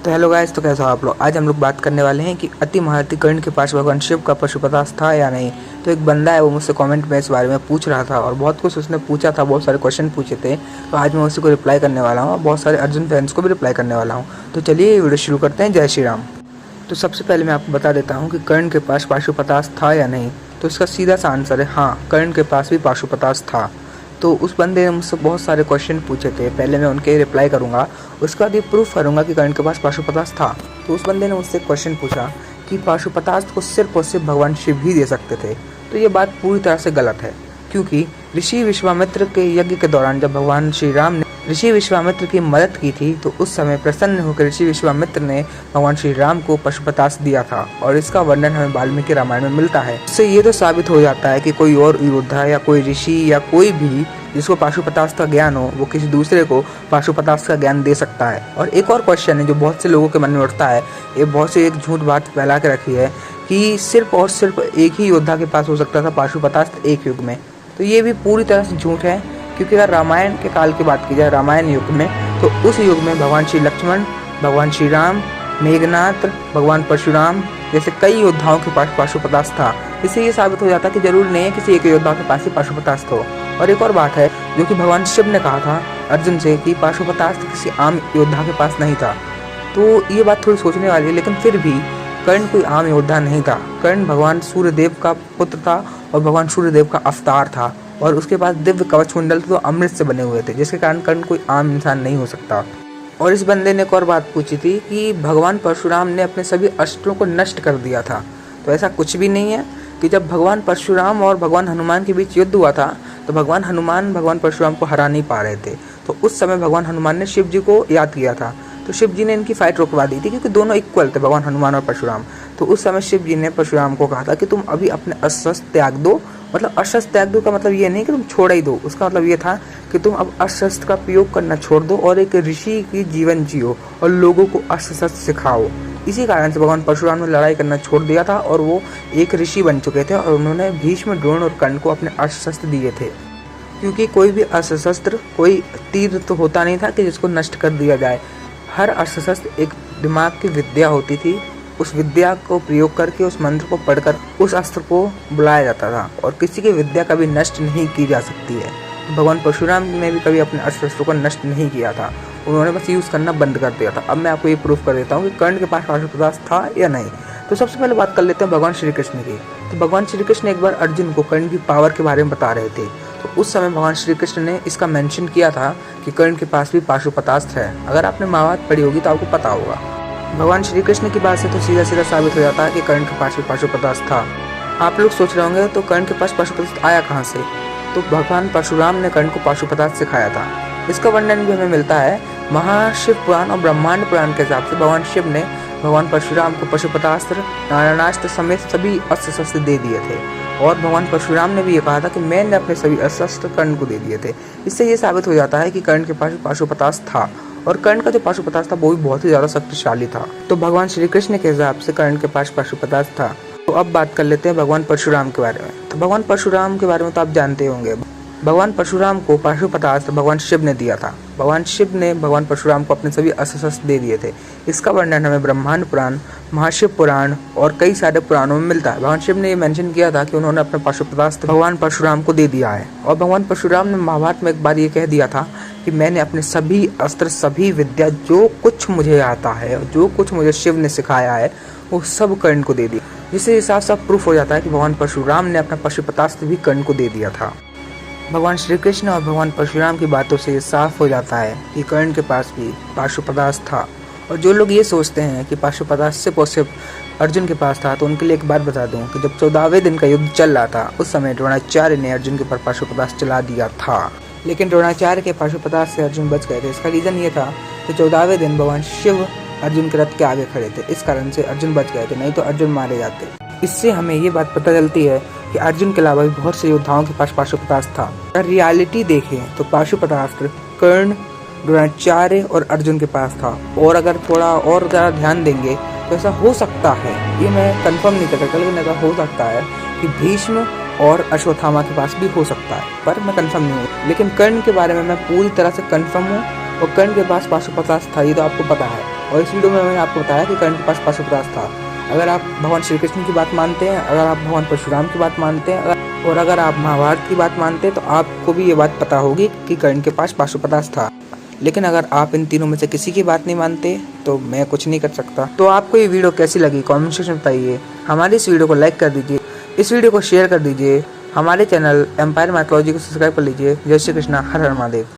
तो hello guys, तो कैसे हो आप लोग। आज हम लोग बात करने वाले हैं कि अति महारथी कर्ण के पास भगवान शिव का पशुपतास्त्र था या नहीं। तो एक बंदा है, वो मुझसे कमेंट में इस बारे में पूछ रहा था और बहुत कुछ उसने पूछा था, बहुत सारे क्वेश्चन पूछे थे। तो आज मैं उसी को रिप्लाई करने वाला हूँ और बहुत सारे अर्जुन फैंस को भी रिप्लाई करने वाला हूँ। तो चलिए वीडियो शुरू करते हैं। जय श्री राम। तो सबसे पहले मैं आपको बता देता हूँ कि कर्ण के पास पाशुपतास्त्र था या नहीं। तो इसका सीधा सा आंसर है हाँ, कर्ण के पास भी पाशुपतास्त्र था। तो उस बंदे ने मुझसे बहुत सारे क्वेश्चन पूछे थे, पहले मैं उनके रिप्लाई करूंगा, उसके बाद ये प्रूफ करूंगा कि कर्ण के पास पाशुपतास्त्र था। तो उस बंदे ने मुझसे क्वेश्चन पूछा कि पाशुपतास्त्र को सिर्फ और सिर्फ भगवान शिव ही दे सकते थे। तो ये बात पूरी तरह से गलत है, क्योंकि ऋषि विश्वामित्र के यज्ञ के दौरान जब भगवान श्री राम ने ऋषि विश्वामित्र की मदद की थी, तो उस समय प्रसन्न होकर ऋषि विश्वामित्र ने भगवान श्री राम को पशुपतास्त्र दिया था और इसका वर्णन हमें वाल्मीकि रामायण में मिलता है। इससे ये तो साबित हो जाता है कि कोई और योद्धा या कोई ऋषि या कोई भी जिसको पाशुपतास्त्र का ज्ञान हो, वो किसी दूसरे को पाशुपतास्त्र का ज्ञान दे सकता है। और एक और क्वेश्चन है जो बहुत से लोगों के मन में उठता है, ये बहुत से एक झूठ बात फैला के रखी है कि सिर्फ और सिर्फ एक ही योद्धा के पास हो सकता था पाशुपतास्त्र एक युग में। तो ये भी पूरी तरह से झूठ है, क्योंकि अगर रामायण के काल की बात की जाए, रामायण युग में, तो उस युग में भगवान श्री लक्ष्मण, भगवान श्री राम, मेघनाथ, भगवान परशुराम जैसे कई योद्धाओं के पास पाशुपतास्त्र था। इससे ये साबित हो जाता है कि जरूर नहीं है किसी एक योद्धा के पास ही पाशुपतास्त्र हो। और एक और बात है जो कि भगवान शिव ने कहा था अर्जुन से कि पाशुपतास्त्र किसी आम योद्धा के पास नहीं था। तो ये बात थोड़ी सोचने वाली है, लेकिन फिर भी कर्ण कोई आम योद्धा नहीं था। कर्ण भगवान सूर्यदेव का पुत्र था और भगवान सूर्यदेव का अवतार था और उसके पास दिव्य कवच कुंडल तो अमृत से बने हुए थे, जिसके कारण कर्ण कोई आम इंसान नहीं हो सकता। और इस बंदे ने एक और बात पूछी थी कि भगवान परशुराम ने अपने सभी अस्त्रों को नष्ट कर दिया था। तो ऐसा कुछ भी नहीं है कि जब भगवान परशुराम और भगवान हनुमान के बीच युद्ध हुआ था, तो भगवान हनुमान भगवान परशुराम को हरा नहीं पा रहे थे। तो उस समय भगवान हनुमान ने शिव जी को याद किया था, तो शिव जी ने इनकी फाइट रुकवा दी थी, क्योंकि दोनों इक्वल थे, भगवान हनुमान और परशुराम। तो उस समय शिव जी ने परशुराम को कहा था कि तुम अभी अपने अस्त्र त्याग दो। मतलब अस्त्र त्याग दो का मतलब ये नहीं कि तुम छोड़ ही दो, उसका मतलब ये था कि तुम अब अस्त्र का प्रयोग करना छोड़ दो और एक ऋषि की जीवन जियो और लोगों को अस्त्र सिखाओ। इसी कारण से भगवान परशुराम ने लड़ाई करना छोड़ दिया था और वो एक ऋषि बन चुके थे और उन्होंने भीष्म, द्रोण और कर्ण को अपने अस्त्र दिए थे। क्योंकि कोई भी अस्त्र कोई तीर तो होता नहीं था कि जिसको नष्ट कर दिया जाए। हर अस्त्र एक दिमाग की विद्या होती थी। उस विद्या को प्रयोग करके, उस मंत्र को पढ़कर उस अस्त्र को बुलाया जाता था और किसी की विद्या कभी नष्ट नहीं की जा सकती है। भगवान परशुराम ने भी कभी अपने अस्त्र को नष्ट नहीं किया था, उन्होंने बस यूज़ करना बंद कर दिया था। अब मैं आपको ये प्रूफ कर देता हूँ कि कर्ण के पास पाशुपतास्त्र था या नहीं। तो सबसे पहले बात कर लेते हैं भगवान श्री कृष्ण की। तो भगवान श्री कृष्ण एक बार अर्जुन को कर्ण की पावर के बारे में बता रहे थे। तो उस समय भगवान श्री कृष्ण ने इसका मेंशन किया था कि कर्ण के पास भी पाशुपतास्त्र है। अगर आपने महाभारत पढ़ी होगी तो आपको पता होगा। भगवान श्री कृष्ण की बात से तो सीधा सीधा साबित हो जाता है कि कर्ण के पास भी पाशुपतास्त्र था। आप लोग सोच रहे होंगे तो कर्ण के पास पाशुपतास्त्र आया कहाँ से। तो भगवान परशुराम ने कर्ण को पाशुपतास्त्र सिखाया था। इसका वर्णन भी हमें मिलता है महाशिव पुराण और ब्रह्मांड पुराण के हिसाब से। भगवान शिव ने भगवान परशुराम को पशुपतास्त्र, नारायणास्त्र समेत सभी अस्त्र शस्त्र दे दिए थे और भगवान परशुराम ने भी ये कहा था कि मैंने अपने सभी अस्त्र शस्त्र कर्ण को दे दिए थे। इससे ये साबित हो जाता है कि कर्ण के पास पाशुपतास्त्र था और कर्ण का जो पाशुपतास्त्र था वो भी बहुत ही ज़्यादा शक्तिशाली था। तो भगवान श्री कृष्ण के हिसाब से कर्ण के पास पाशुपतास्त्र था। तो अब बात कर लेते हैं भगवान परशुराम के बारे में। तो भगवान परशुराम के बारे में तो आप जानते होंगे। भगवान परशुराम को पाशुपतास्त्र भगवान शिव ने दिया था। भगवान शिव ने भगवान परशुराम को अपने सभी अस्त्र शस्त्र दे दिए थे। इसका वर्णन हमें ब्रह्मांड पुराण, महाशिव पुराण और कई सारे पुराणों में मिलता है। भगवान शिव ने ये मेंशन किया था कि उन्होंने अपने पाशुपतास्त्र भगवान परशुराम को दे दिया है। और भगवान परशुराम ने महाभारत में एक बार ये कह दिया था कि मैंने अपने सभी अस्त्र, सभी विद्या, जो कुछ मुझे आता है और जो कुछ मुझे शिव ने सिखाया है, वो सब कर्ण को दे दिया। जिससे साफ साफ प्रूफ हो जाता है कि भगवान परशुराम ने अपना पाशुपतास्त्र भी कर्ण को दे दिया था। भगवान श्री कृष्ण और भगवान परशुराम की बातों से ये साफ हो जाता है कि कर्ण के पास भी पाशुपतास्त्र था। और जो लोग ये सोचते हैं कि पाशुपतास्त्र सिर्फ और सिर्फ अर्जुन के पास था, तो उनके लिए एक बात बता दूं कि जब 14वें दिन का युद्ध चल रहा था, उस समय द्रोणाचार्य ने अर्जुन के ऊपर पाशुपतास्त्र चला दिया था। लेकिन द्रोणाचार्य के पाशुपतास्त्र से अर्जुन बच गए थे। इसका रीज़न ये था कि 14वें दिन भगवान शिव अर्जुन के रथ के आगे खड़े थे, इस कारण से अर्जुन बच गए थे, नहीं तो अर्जुन मारे जाते। इससे हमें ये बात पता चलती है कि अर्जुन के अलावा भी बहुत से योद्धाओं के पास पाशुपतास्त्र था। अगर रियलिटी देखें तो पाशुपतास्त्र कर्ण, द्रोणाचार्य और अर्जुन के पास था। और अगर थोड़ा और ज़्यादा ध्यान देंगे तो ऐसा हो सकता है, ये मैं कंफर्म नहीं कर सकता, लेकिन ऐसा हो सकता है कि भीष्म और अश्वत्थामा के पास भी हो सकता है, पर मैं कंफर्म नहीं हूँ। लेकिन कर्ण के बारे में मैं पूरी तरह से कंफर्म हूँ और कर्ण के पास पाशुपतास्त्र था, ये तो आपको पता है। और इस वीडियो में मैंने आपको बताया कि कर्ण के पास पाशुपतास्त्र था। अगर आप भगवान श्री कृष्ण की बात मानते हैं, अगर आप भगवान परशुराम की बात मानते हैं और अगर आप महाभारत की बात मानते हैं तो आपको भी ये बात पता होगी कि कर्ण के पास पाशुपतास्त्र था। लेकिन अगर आप इन तीनों में से किसी की बात नहीं मानते तो मैं कुछ नहीं कर सकता। तो आपको ये वीडियो कैसी लगी कमेंट सेक्शन में बताइए। हमारी इस वीडियो को लाइक कर दीजिए, इस वीडियो को शेयर कर दीजिए, हमारे चैनल एम्पायर माइथोलॉजी को सब्सक्राइब कर लीजिए। जय श्री कृष्णा, हर हर महादेव।